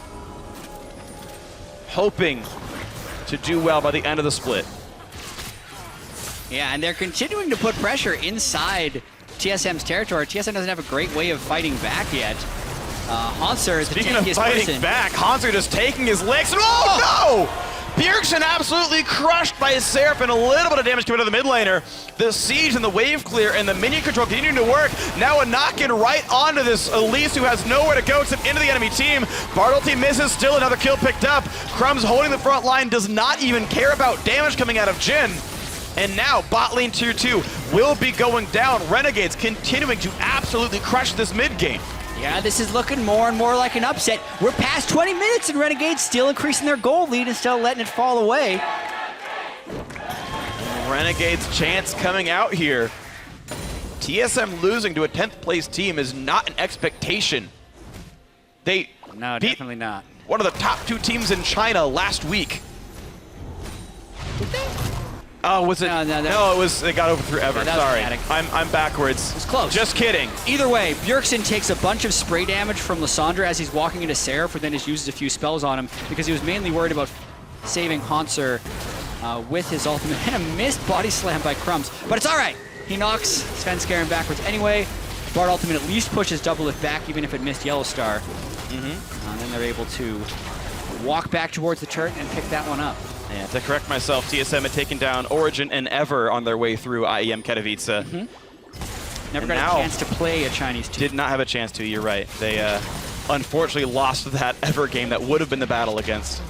hoping to do well by the end of the split. Yeah, and they're continuing to put pressure inside TSM's territory. TSM doesn't have a great way of fighting back yet. Hanser is the Speaking of tankiest fighting person. back, Hanser just taking his licks. Oh, no! Bjergsen absolutely crushed by Seraph and a little bit of damage coming to the mid laner. The siege and the wave clear and the minion control continuing to work. Now a knock-in right onto this Elise who has nowhere to go except into the enemy team. Bartlety misses, still another kill picked up. Crumbs holding the front line, does not even care about damage coming out of Jhin. And now bot lane tier 2 will be going down. Renegades continuing to absolutely crush this mid game. Yeah, this is looking more and more like an upset. We're past 20 minutes and Renegades still increasing their goal lead instead of letting it fall away. Renegades' chance coming out here. TSM losing to a 10th place team is not an expectation. They No, beat definitely not. one of the top 2 teams in China last week. Did they? Oh, was it? No, it was. They got over through Ever. Yeah, that was Sorry, dramatic. I'm backwards. It was close. Just kidding. Either way, Bjergsen takes a bunch of spray damage from Lysandra as he's walking into Seraph, and then just uses a few spells on him because he was mainly worried about saving Hanser with his ultimate. And a missed body slam by Crumbs, but it's all right. He knocks Svenskeren backwards anyway. Bard ultimate at least pushes double lift back, even if it missed Yellow Star. And then they're able to walk back towards the turret and pick that one up. Yeah, to correct myself, TSM had taken down Origin and Ever on their way through IEM Katowice. Never got a chance to play a Chinese team. Did not have a chance to, you're right. They unfortunately lost that Ever game that would have been the battle against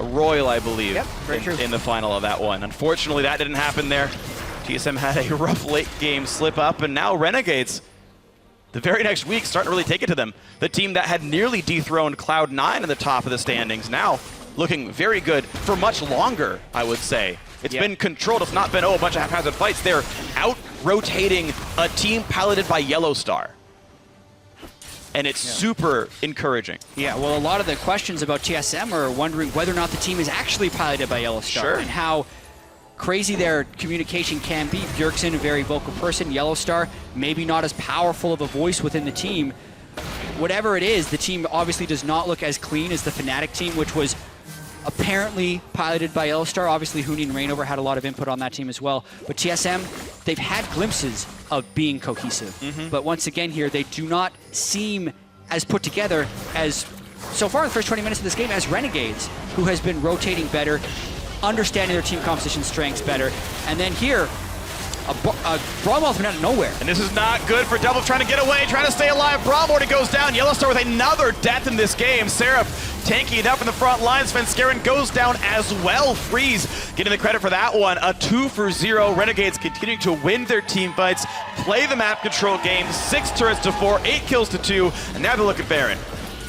Royal, I believe, Yep, very true. in the final of that one. Unfortunately, that didn't happen there. TSM had a rough late game slip up, and now Renegades, the very next week, starting to really take it to them. The team that had nearly dethroned Cloud9 in the top of the standings, now looking very good for much longer, I would say. It's been controlled. It's not been, a bunch of haphazard fights. They're out-rotating a team piloted by Yellow Star. And it's super encouraging. Yeah, well, a lot of the questions about TSM are wondering whether or not the team is actually piloted by Yellow Star and how crazy their communication can be. Bjergsen, a very vocal person. Yellow Star, maybe not as powerful of a voice within the team. Whatever it is, the team obviously does not look as clean as the Fnatic team, which was apparently piloted by Yellow Star. Obviously, Huni and Reignover had a lot of input on that team as well. But TSM, they've had glimpses of being cohesive. But once again here, they do not seem as put together as, so far in the first 20 minutes of this game, as Renegades, who has been rotating better, understanding their team composition strengths better. And then here, a Bromwell's been out of nowhere. And this is not good for Double, trying to get away, trying to stay alive. Bromwell goes down. Yellow Star with another death in this game. Seraph tanking it up in the front lines. Svenskeren goes down as well. Freeze getting the credit for that one. A 2-for-0. Renegades continuing to win their team fights, play the map control game. 6 turrets to 4, 8 kills to 2, and now they look at Baron.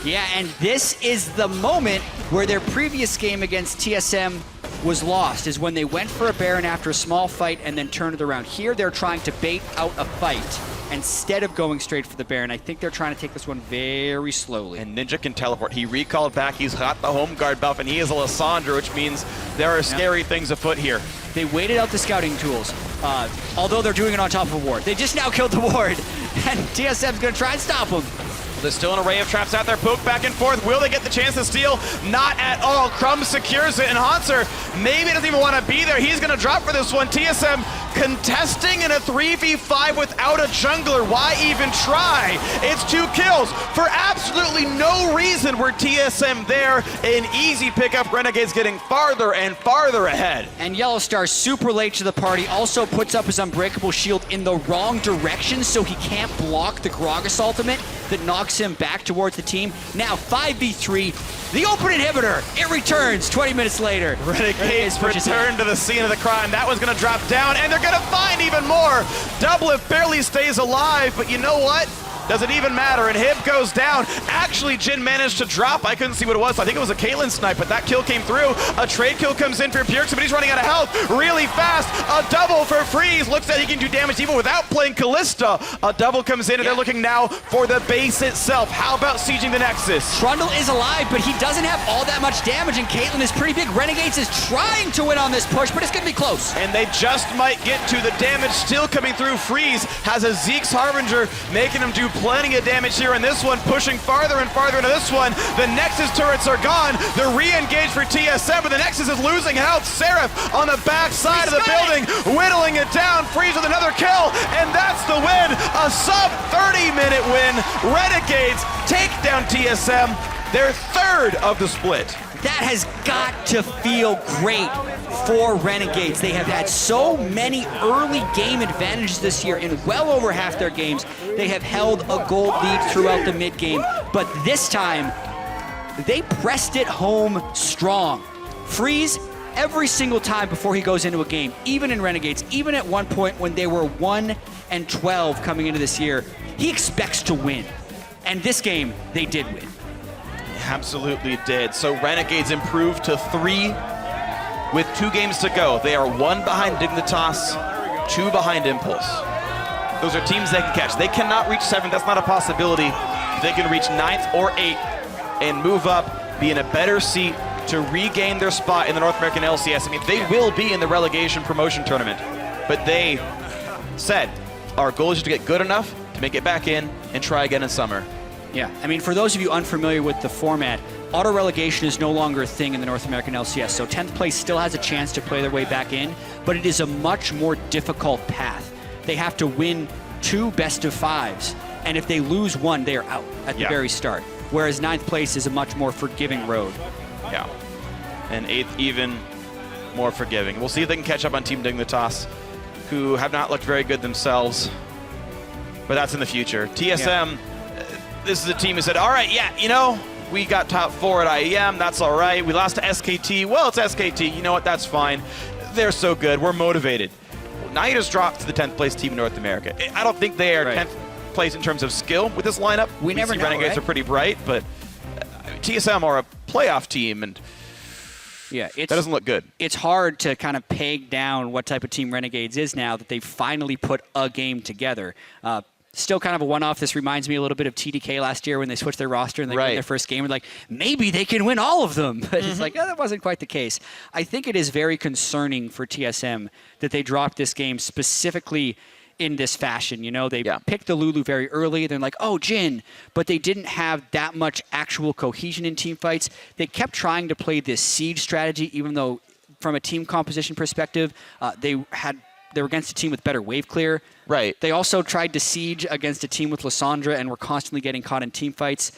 Yeah, and this is the moment where their previous game against TSM was lost, is when they went for a Baron after a small fight and then turned it around. Here they're trying to bait out a fight instead of going straight for the Baron. I think they're trying to take this one very slowly. And Ninja can teleport. He recalled back. He's got the home guard buff, and he is a Lysandra, which means there are scary things afoot here. They waited out the scouting tools, although they're doing it on top of a ward. They just now killed the ward, and TSM's going to try and stop them. There's still an array of traps out there, poke back and forth. Will they get the chance to steal? Not at all. Crumbs secures it, and Hanser maybe doesn't even want to be there. He's going to drop for this one. TSM contesting in a 3v5 without a jungler. Why even try? It's 2 kills for absolutely no reason. Were TSM there? An easy pickup. Renegades getting farther and farther ahead. And Yellow Star super late to the party, also puts up his Unbreakable Shield in the wrong direction so he can't block the Gragas ultimate that knocks him back towards the team. Now 5v3, the open inhibitor, it returns 20 minutes later. Renegades return to the scene of the crime. That one's gonna drop down, and they're gonna find even more. Doublelift barely stays alive, but you know what? Does it even matter? And Hib goes down. Actually, Jin managed to drop. I couldn't see what it was. I think it was a Caitlyn snipe, but that kill came through. A trade kill comes in for Pyrrhix, but he's running out of health really fast. A double for Freeze. Looks like he can do damage even without playing Callista. A double comes in, and they're looking now for the base itself. How about sieging the Nexus? Trundle is alive, but he doesn't have all that much damage, and Caitlyn is pretty big. Renegades is trying to win on this push, but it's going to be close. And they just might get to the damage still coming through. Freeze has a Zeke's Harbinger, making him do plenty of damage here in this one, pushing farther and farther into this one. The Nexus turrets are gone. They're re-engaged for TSM, but the Nexus is losing health. Seraph on the back side of the building, whittling it down. Freeze with another kill, and that's the win. A sub 30-minute win. Renegades take down TSM, their third of the split. That has got to feel great for Renegades. They have had so many early game advantages this year. In well over half their games, they have held a gold lead throughout the mid game. But this time, they pressed it home strong. Freeze, every single time before he goes into a game, even in Renegades, even at one point when they were 1-12 coming into this year, he expects to win. And this game, they did win. Absolutely did. So Renegades improved to 3 with 2 games to go. They are 1 behind Dignitas, 2 behind Impulse. Those are teams they can catch. They cannot reach 7th. That's not a possibility. They can reach 9th or 8th and move up, be in a better seat to regain their spot in the North American LCS. I mean, they will be in the relegation promotion tournament, but they said, our goal is just to get good enough to make it back in and try again in summer. Yeah, I mean, for those of you unfamiliar with the format, auto-relegation is no longer a thing in the North American LCS, so 10th place still has a chance to play their way back in, but it is a much more difficult path. They have to win 2 best-of-5s, and if they lose 1, they are out at the very start, whereas 9th place is a much more forgiving road. Yeah, and 8th even more forgiving. We'll see if they can catch up on Team Dignitas, who have not looked very good themselves, but that's in the future. TSM, this is a team who said, all right, you know, we got top 4 at IEM, that's all right. We lost to SKT, well, it's SKT, you know what, that's fine. They're so good, we're motivated. Now you just dropped to the 10th place team in North America. I don't think they are 10th place in terms of skill with this lineup. We never see know, Renegades are pretty bright, but TSM are a playoff team, and that doesn't look good. It's hard to kind of peg down what type of team Renegades is now that they've finally put a game together. Still kind of a one-off. This reminds me a little bit of TDK last year when they switched their roster and they won their first game. We're like, maybe they can win all of them. But it's like, that wasn't quite the case. I think it is very concerning for TSM that they dropped this game specifically in this fashion. You know, they picked the Lulu very early. They're like, oh, Jin. But they didn't have that much actual cohesion in team fights. They kept trying to play this siege strategy, even though from a team composition perspective, they were against a team with better wave clear. Right. They also tried to siege against a team with Lysandra and were constantly getting caught in team fights.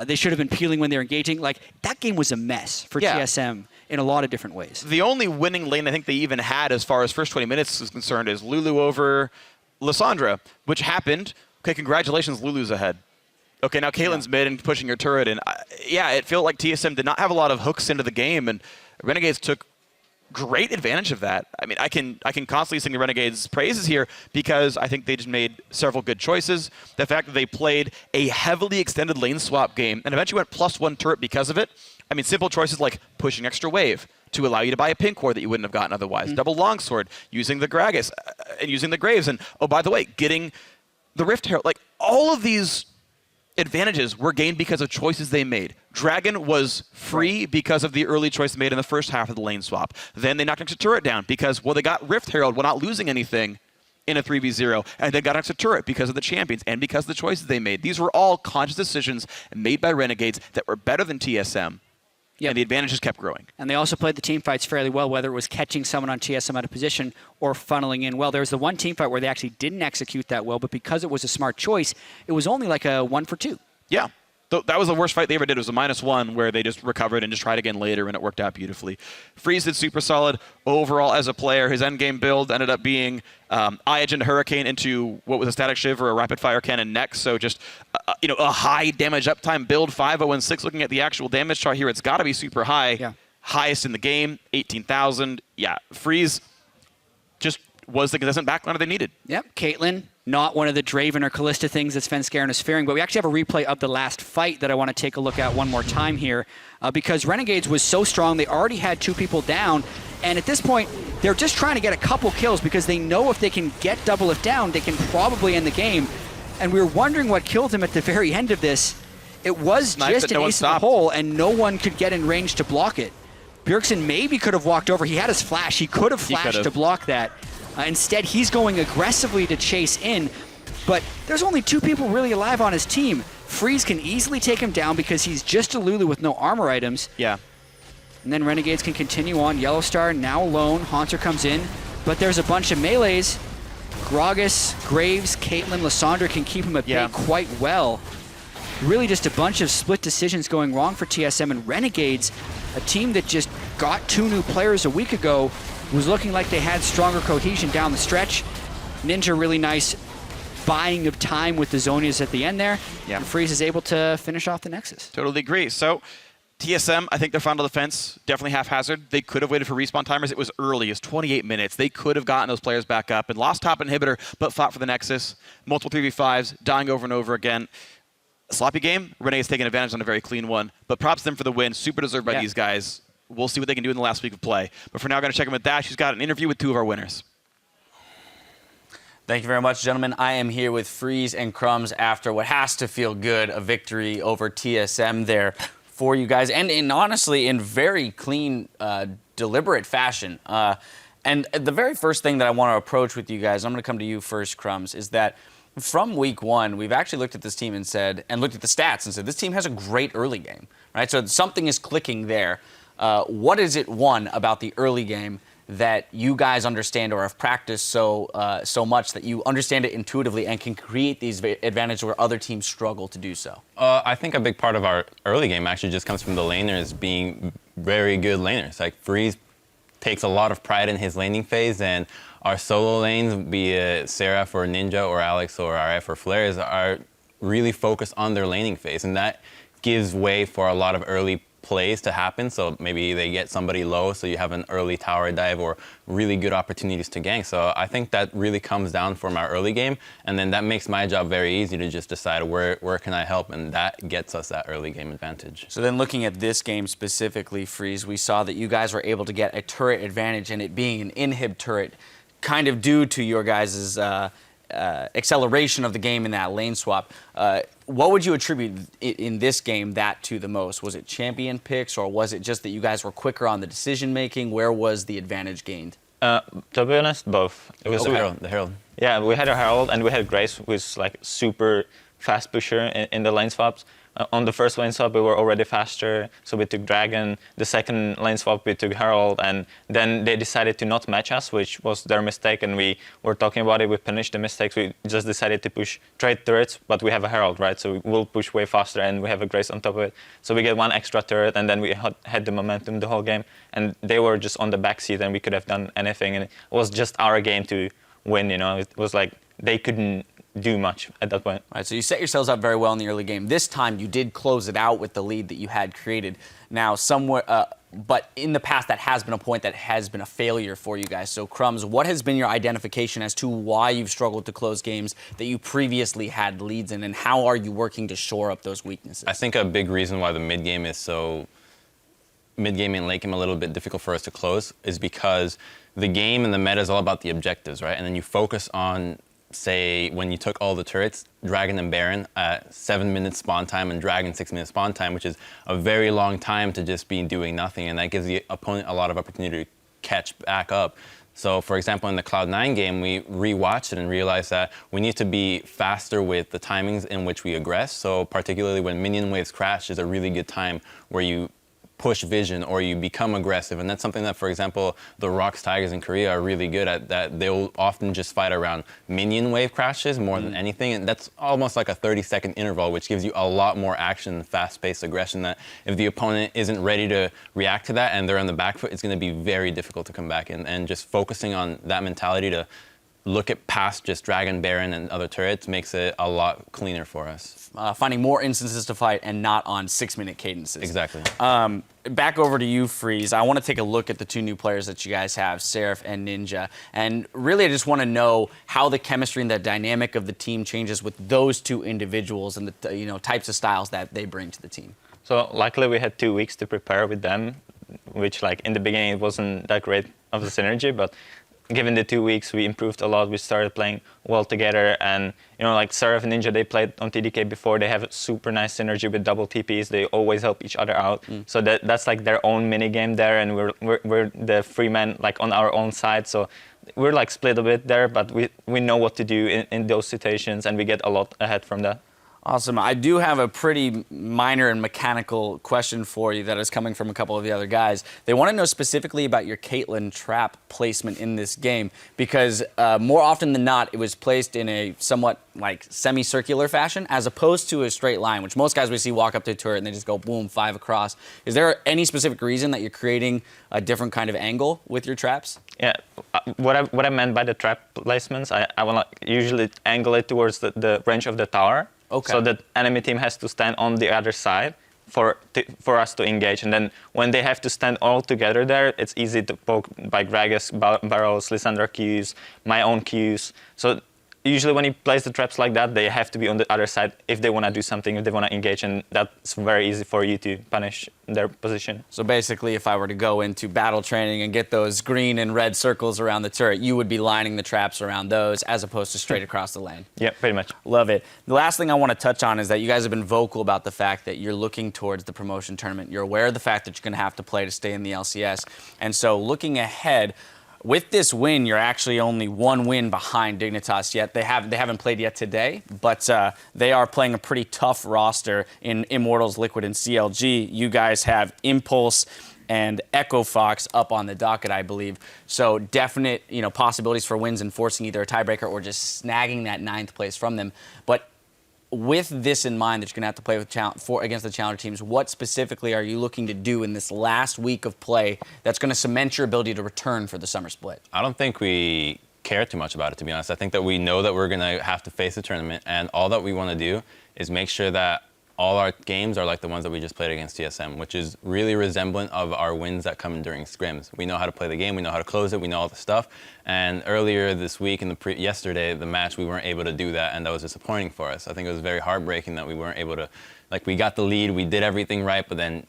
They should have been peeling when they were engaging. Like, that game was a mess for TSM in a lot of different ways. The only winning lane I think they even had as far as first 20 minutes is concerned is Lulu over Lysandra, which happened. Okay, congratulations, Lulu's ahead. Okay, now Caitlyn's mid and pushing her turret in. It felt like TSM did not have a lot of hooks into the game, and Renegades took great advantage of that. I mean, I can constantly sing the Renegades' praises here because I think they just made several good choices. The fact that they played a heavily extended lane swap game and eventually went +1 turret because of it. I mean, simple choices like pushing extra wave to allow you to buy a pink core that you wouldn't have gotten otherwise. Double longsword, using the Gragas, and using the Graves, and oh, by the way, getting the Rift Herald. Like, all of these advantages were gained because of choices they made. Dragon was free because of the early choice made in the first half of the lane swap. Then they knocked extra turret down because, well, they got Rift Herald while not losing anything in a 3v0, and they got extra turret because of the champions and because of the choices they made. These were all conscious decisions made by Renegades that were better than TSM. And the advantages kept growing. And they also played the team fights fairly well, whether it was catching someone on TSM out of position or funneling in well. There was the one team fight where they actually didn't execute that well, but because it was a smart choice, it was only like a 1 for 2. Yeah. That was the worst fight they ever did. It was a -1 where they just recovered and just tried again later, and it worked out beautifully. Freeze did super solid overall as a player. His endgame build ended up being Iogen Hurricane into what was a static shiv or a rapid fire cannon next. So just a high damage uptime build, 501.6. Looking at the actual damage chart here, it's got to be super high. Yeah. Highest in the game, 18,000. Yeah, Freeze just was the consistent backliner they needed. Yep, Caitlyn, not one of the Draven or Kalista things that Svenskeren is fearing, but we actually have a replay of the last fight that I want to take a look at one more time here, because Renegades was so strong, they already had 2 people down, and at this point, they're just trying to get a couple kills because they know if they can get Doublelift down, they can probably end the game, and we were wondering what killed him at the very end of this. It was just an ace in the hole, and no one could get in range to block it. Bjergsen maybe could have walked over. He had his flash. He could have flashed to block that. Instead, he's going aggressively to chase in, but there's only 2 people really alive on his team. Freeze can easily take him down because he's just a Lulu with no armor items. Yeah. And then Renegades can continue on. Yellowstar now alone. Haunter comes in, but there's a bunch of melees. Gragas, Graves, Caitlyn, Lysandra can keep him at bay quite well. Really just a bunch of split decisions going wrong for TSM, and Renegades, a team that just got 2 new players a week ago, was looking like they had stronger cohesion down the stretch. Ninja really nice buying of time with the Zonias at the end there. Yeah. And Freeze is able to finish off the Nexus. Totally agree. So TSM, I think their final defense, definitely haphazard. They could have waited for respawn timers. It was early. It was 28 minutes. They could have gotten those players back up and lost top inhibitor, but fought for the Nexus. Multiple 3v5s, dying over and over again. A sloppy game. Renee's taking advantage on a very clean one, but props to them for the win. Super deserved by these guys. We'll see what they can do in the last week of play. But for now, I'm going to check in with Dash, who's got an interview with 2 of our winners. Thank you very much, gentlemen. I am here with Freeze and Crumbs after what has to feel good, a victory over TSM there for you guys, and honestly, in very clean, deliberate fashion. And the very first thing that I want to approach with you guys, I'm going to come to you first, Crumbs, is that from week 1, we've actually looked at this team and said, and looked at the stats and said, this team has a great early game, right? So something is clicking there. What is it, one, about the early game that you guys understand or have practiced so much that you understand it intuitively and can create these advantages where other teams struggle to do so? I think a big part of our early game actually just comes from the laners being very good laners. Like Freeze takes a lot of pride in his laning phase, and our solo lanes, be it Seraph or Ninja or Alex or RF or Flares, are really focused on their laning phase, and that gives way for a lot of early plays to happen. So maybe they get somebody low, so you have an early tower dive or really good opportunities to gank. So I think that really comes down from our early game, and then that makes my job very easy to just decide where can I help, and that gets us that early game advantage. So then looking at this game specifically, Freeze, we saw that you guys were able to get a turret advantage, and it being an inhib turret kind of due to your guys' acceleration of the game in that lane swap. What would you attribute in this game that to the most? Was it champion picks, or was it just that you guys were quicker on the decision making? Where was the advantage gained? To be honest, both. It was the Herald. Yeah, we had a Herald and we had Grace, who was like super fast pusher in the lane swaps. On the first lane swap, we were already faster, so we took Dragon. The second lane swap, we took Herald, and then they decided to not match us, which was their mistake, and we were talking about it. We punished the mistakes. We just decided to push trade turrets, but we have a Herald, right? So we'll push way faster, and we have a Grace on top of it. So we get 1 extra turret, and then we had the momentum the whole game, and they were just on the backseat, and we could have done anything, and it was just our game to win, you know? It was like they couldn't do much at that point. All right, so you set yourselves up very well in the early game. This time you did close it out with the lead that you had created. Now, but in the past, that has been a point that has been a failure for you guys. So, Crumbs, what has been your identification as to why you've struggled to close games that you previously had leads in, and how are you working to shore up those weaknesses? I think a big reason why the mid game is mid-game and late game a little bit difficult for us to close is because the game and the meta is all about the objectives, right? And then you focus on, say, when you took all the turrets, Dragon and Baron at 7 minutes spawn time and Dragon 6 minutes spawn time, which is a very long time to just be doing nothing, and that gives the opponent a lot of opportunity to catch back up. So, for example, in the Cloud9 game, we rewatched it and realized that we need to be faster with the timings in which we aggress. So, particularly when minion waves crash is a really good time where you push vision or you become aggressive, and that's something that, for example, the Rocks Tigers in Korea are really good at, that they'll often just fight around minion wave crashes more than anything, and that's almost like a 30-second interval, which gives you a lot more action and fast-paced aggression that if the opponent isn't ready to react to that and they're on the back foot, it's going to be very difficult to come back in, and just focusing on that mentality to look at past just Dragon, Baron, and other turrets makes it a lot cleaner for us. Finding more instances to fight and not on 6-minute cadences. Exactly. Back over to you, Freeze. I want to take a look at the two new players that you guys have, Seraph and Ninja. And really, I just want to know how the chemistry and the dynamic of the team changes with those two individuals and the types of styles that they bring to the team. So luckily we had 2 weeks to prepare with them, which like in the beginning it wasn't that great of the synergy, but given the 2 weeks we improved a lot. We started playing well together, and like Seraph and Ninja, they played on TDK before. They have a super nice synergy with double TPs. They always help each other out. So that's like their own mini game there, and we're the free men like on our own side. So we're like split a bit there, but we know what to do in those situations, and we get a lot ahead from that. Awesome. I do have a pretty minor and mechanical question for you that is coming from a couple of the other guys. They want to know specifically about your Caitlyn trap placement in this game, because more often than not, it was placed in a somewhat like semicircular fashion as opposed to a straight line, which most guys we see walk up to a turret and they just go boom, 5 across. Is there any specific reason that you're creating a different kind of angle with your traps? Yeah, what I meant by the trap placements, I want to usually angle it towards the range of the tower. Okay. So the enemy team has to stand on the other side for us to engage. And then when they have to stand all together there, it's easy to poke by Gragas barrels, Lysandra Qs, my own Qs. So usually when he plays the traps like that, they have to be on the other side if they want to do something, if they want to engage, and that's very easy for you to punish their position. So basically, if I were to go into battle training and get those green and red circles around the turret, you would be lining the traps around those as opposed to straight across the lane. Yeah, pretty much. Love it. The last thing I want to touch on is that you guys have been vocal about the fact that you're looking towards the promotion tournament. You're aware of the fact that you're going to have to play to stay in the LCS. And so looking ahead, with this win, you're actually only 1 win behind Dignitas yet. They haven't played yet today, but they are playing a pretty tough roster in Immortals, Liquid, and CLG. You guys have Impulse and Echo Fox up on the docket, I believe. So definite, possibilities for wins and forcing either a tiebreaker or just snagging that 9th place from them. But with this in mind, that you're going to have to play with against the challenger teams, what specifically are you looking to do in this last week of play that's going to cement your ability to return for the summer split? I don't think we care too much about it, to be honest. I think that we know that we're going to have to face the tournament, and all that we want to do is make sure that all our games are like the ones that we just played against TSM, which is really resemblant of our wins that come during scrims. We know how to play the game, we know how to close it, we know all the stuff. And earlier this week, yesterday, the match, we weren't able to do that, and that was disappointing for us. I think it was very heartbreaking that we weren't able to, we got the lead, we did everything right, but then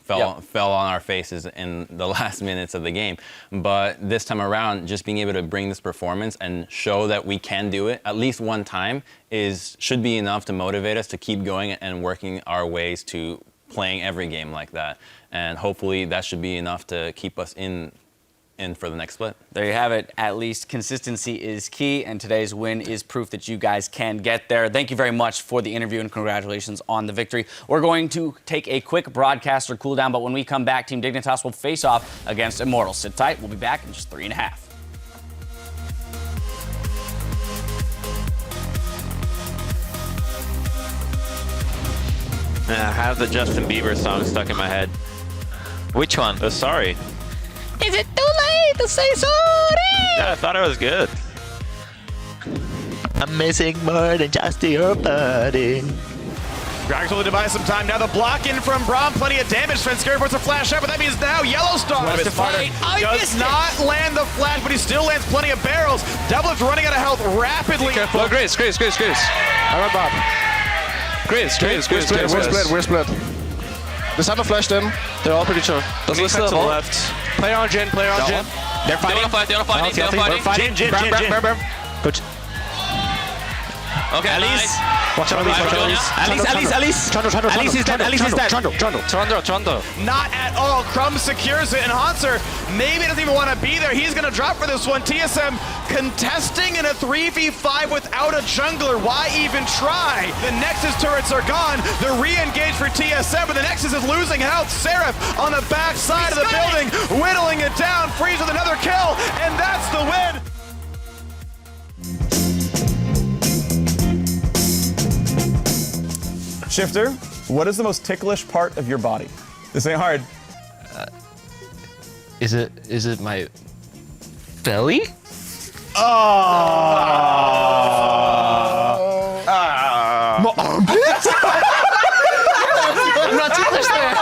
fell on our faces in the last minutes of the game. But this time around, just being able to bring this performance and show that we can do it at least one time should be enough to motivate us to keep going and working our ways to playing every game like that. And hopefully that should be enough to keep us in for the next split. There you have it. At least consistency is key, and today's win is proof that you guys can get there. Thank you very much for the interview, and congratulations on the victory. We're going to take a quick broadcaster cool down, but when we come back, Team Dignitas will face off against Immortals. Sit tight. We'll be back in just 3.5. I have the Justin Bieber song stuck in my head. Which one? The Sorry. Is it too late to say sorry? Yeah, I thought it was good. I'm missing more than just your body. Gragas will buy some time. Now the block in from Braum. Plenty of damage. Scary puts a flash up, but that means now Yellowstar does not land the flash, but he still lands plenty of barrels. Doublelift running out of health rapidly. Careful. Oh, Grace. I run Bob. Grace. We're split. Does have a flash then? They're all pretty chill. Let's listen to the left. Player on Jin. They're fighting. They're fighting. Jin. Good. Okay, Alice. Nice. Watch out, Alice. Trundle. Not at all. Crumb secures it, and Hanser maybe doesn't even want to be there. He's going to drop for this one. TSM contesting in a 3v5 without a jungler. Why even try? The Nexus turrets are gone. They're re-engaged for TSM, but the Nexus is losing health. Seraph on the back side of the building, whittling it down. Freeze with another kill, and that's the win. Shifter, what is the most ticklish part of your body? This ain't hard. Is it my belly? My armpit? I'm not ticklish there.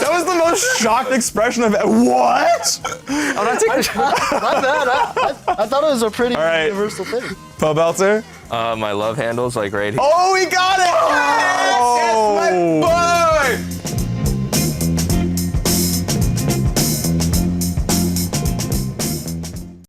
That was the most shocked expression I've ever. What? I'm not ticklish. My bad. I thought it was a pretty right. universal thing. Pobelter? My love handle's like right here. Oh, we got it!